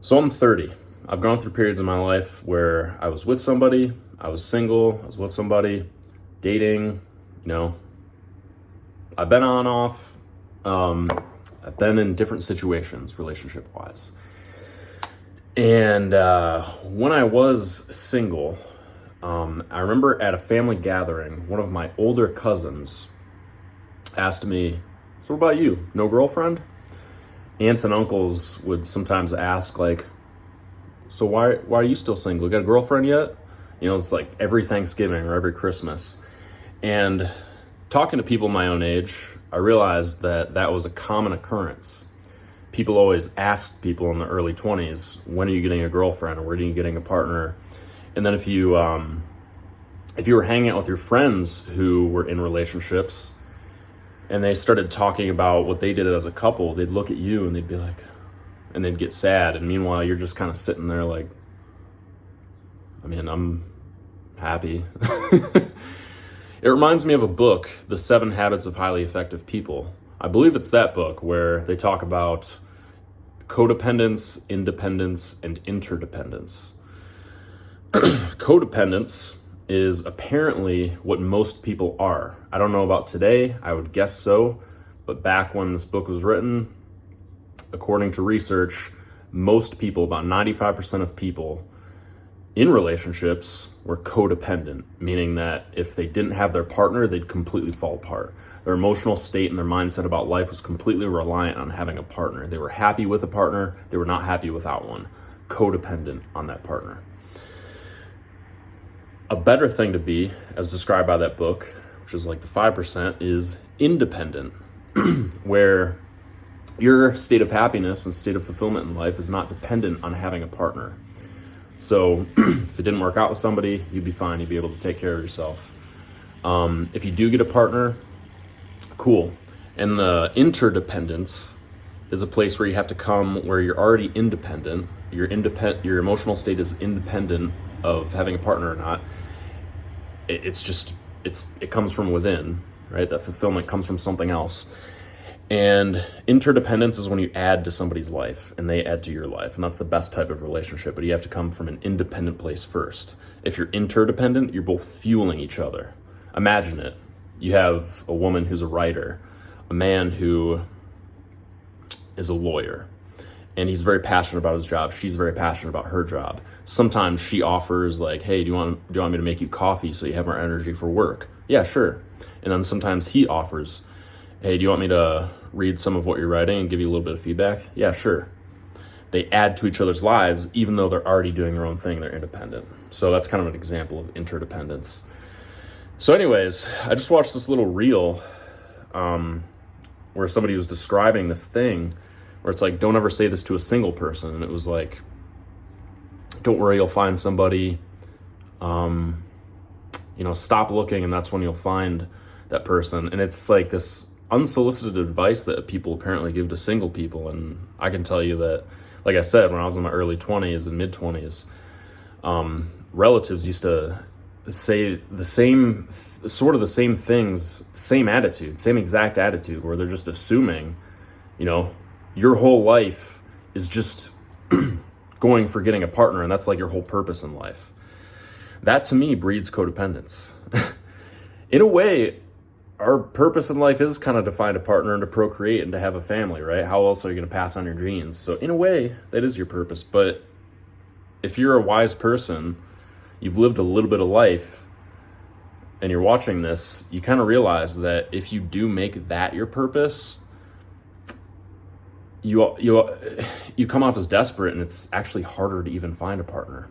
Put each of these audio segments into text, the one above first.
So I'm 30. I've gone through periods in my life where I was with somebody, I was single, I was with somebody, dating, I've been on off. I've been in different situations relationship-wise. And when I was single, I remember at a family gathering, one of my older cousins asked me, "So what about you? No girlfriend?" Aunts and uncles would sometimes ask, like, "So why are you still single? You got a girlfriend yet?" It's like every Thanksgiving or every Christmas. And talking to people my own age, I realized that was a common occurrence. People always asked people in the early 20s, "When are you getting a girlfriend?" or "When are you getting a partner?" And then if you were hanging out with your friends who were in relationships and they started talking about what they did as a couple, they'd look at you and they'd be like, and they'd get sad. And meanwhile, you're just kind of sitting there like, I'm happy. It reminds me of a book, The 7 Habits of Highly Effective People. I believe it's that book where they talk about codependence, independence, and interdependence. Codependence is apparently what most people are. I don't know about today, I would guess so, but back when this book was written, according to research, most people, about 95% of people in relationships were codependent, meaning that if they didn't have their partner, they'd completely fall apart. Their emotional state and their mindset about life was completely reliant on having a partner. They were happy with a partner, they were not happy without one. Codependent on that partner. A better thing to be, as described by that book, which is like the 5%, is independent, where your state of happiness and state of fulfillment in life is not dependent on having a partner. So if it didn't work out with somebody, you'd be fine. You'd be able to take care of yourself. If you do get a partner, cool. And the interdependence is a place where you have to come where you're already independent. Your emotional state is independent of having a partner or not. It comes from within, right? That fulfillment comes from something else. And interdependence is when you add to somebody's life and they add to your life. And that's the best type of relationship, but you have to come from an independent place first. If you're interdependent, you're both fueling each other. Imagine it. You have a woman who's a writer, a man who is a lawyer, and he's very passionate about his job. She's very passionate about her job. Sometimes she offers like, "Hey, do you want me to make you coffee so you have more energy for work?" "Yeah, sure." And then sometimes he offers, "Hey, do you want me to read some of what you're writing and give you a little bit of feedback?" "Yeah, sure." They add to each other's lives even though they're already doing their own thing. They're independent. So that's kind of an example of interdependence. So anyways, I just watched this little reel where somebody was describing this thing where it's like, don't ever say this to a single person. And it was like, don't worry, you'll find somebody. Stop looking and that's when you'll find that person. And it's like this unsolicited advice that people apparently give to single people. And I can tell you that, like I said, when I was in my early 20s and mid 20s, relatives used to say the same things, same exact attitude, where they're just assuming, your whole life is just going for getting a partner, and that's like your whole purpose in life. That to me breeds codependence. In a way, our purpose in life is kind of to find a partner and to procreate and to have a family, right? How else are you going to pass on your genes? So in a way, that is your purpose. But if you're a wise person, you've lived a little bit of life, and you're watching this, you kind of realize that if you do make that your purpose, you come off as desperate, and it's actually harder to even find a partner.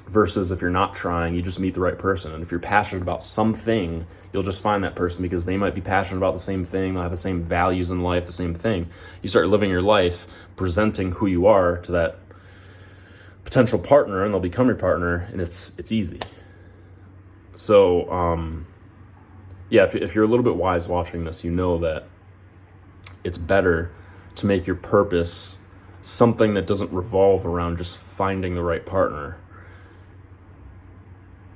Versus if you're not trying, you just meet the right person. And if you're passionate about something, you'll just find that person because they might be passionate about the same thing. They'll have the same values in life, the same thing. You start living your life presenting who you are to that potential partner, and they'll become your partner, and it's easy. So, if you're a little bit wise watching this, you know that it's better to make your purpose something that doesn't revolve around just finding the right partner.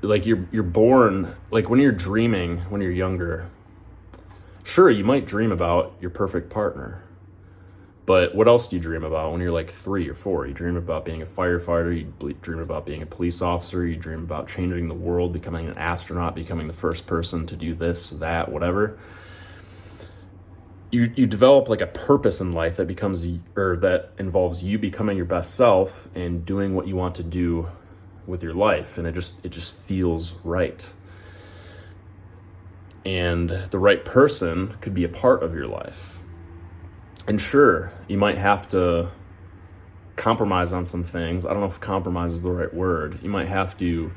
Like you're born, like when you're dreaming, when you're younger, sure, you might dream about your perfect partner, But what else do you dream about when you're like 3 or 4? You dream about being a firefighter, you dream about being a police officer, you dream about changing the world, becoming an astronaut, becoming the first person to do this, that, whatever. You develop like a purpose in life that that involves you becoming your best self and doing what you want to do with your life, and it just feels right. And the right person could be a part of your life. And sure, you might have to compromise on some things. I don't know if compromise is the right word. You might have to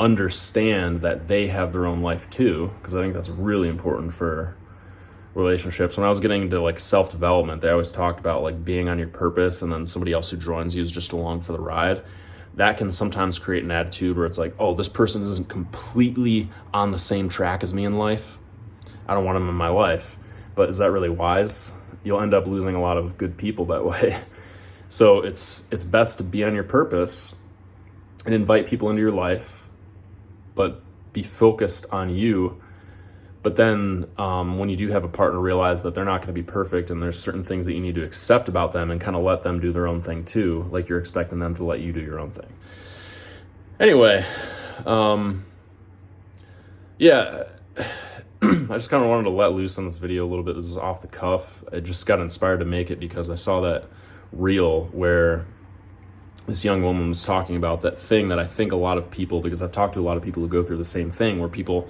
understand that they have their own life too, because I think that's really important for relationships. When I was getting into like self-development, they always talked about like being on your purpose, and then somebody else who joins you is just along for the ride. That can sometimes create an attitude where it's like, oh, this person isn't completely on the same track as me in life. I don't want them in my life. But is that really wise? You'll end up losing a lot of good people that way. So it's best to be on your purpose and invite people into your life, but be focused on you. But then when you do have a partner, realize that they're not going to be perfect, and there's certain things that you need to accept about them and kind of let them do their own thing too, like you're expecting them to let you do your own thing. Anyway, yeah, I just kind of wanted to let loose on this video a little bit. This is off the cuff. I just got inspired to make it because I saw that reel where this young woman was talking about that thing that I think a lot of people, because I've talked to a lot of people who go through the same thing, where people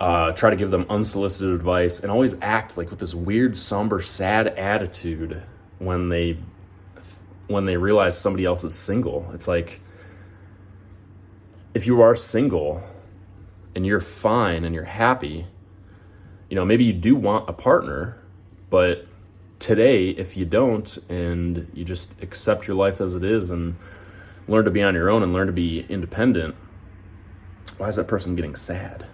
try to give them unsolicited advice and always act like with this weird, somber, sad attitude when they realize somebody else is single. It's like, if you are single and you're fine and you're happy, maybe you do want a partner, but today, if you don't, and you just accept your life as it is and learn to be on your own and learn to be independent, why is that person getting sad?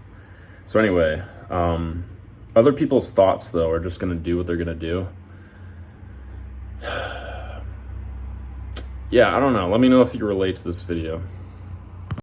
So anyway, other people's thoughts, though, are just going to do what they're going to do. Yeah, I don't know. Let me know if you relate to this video.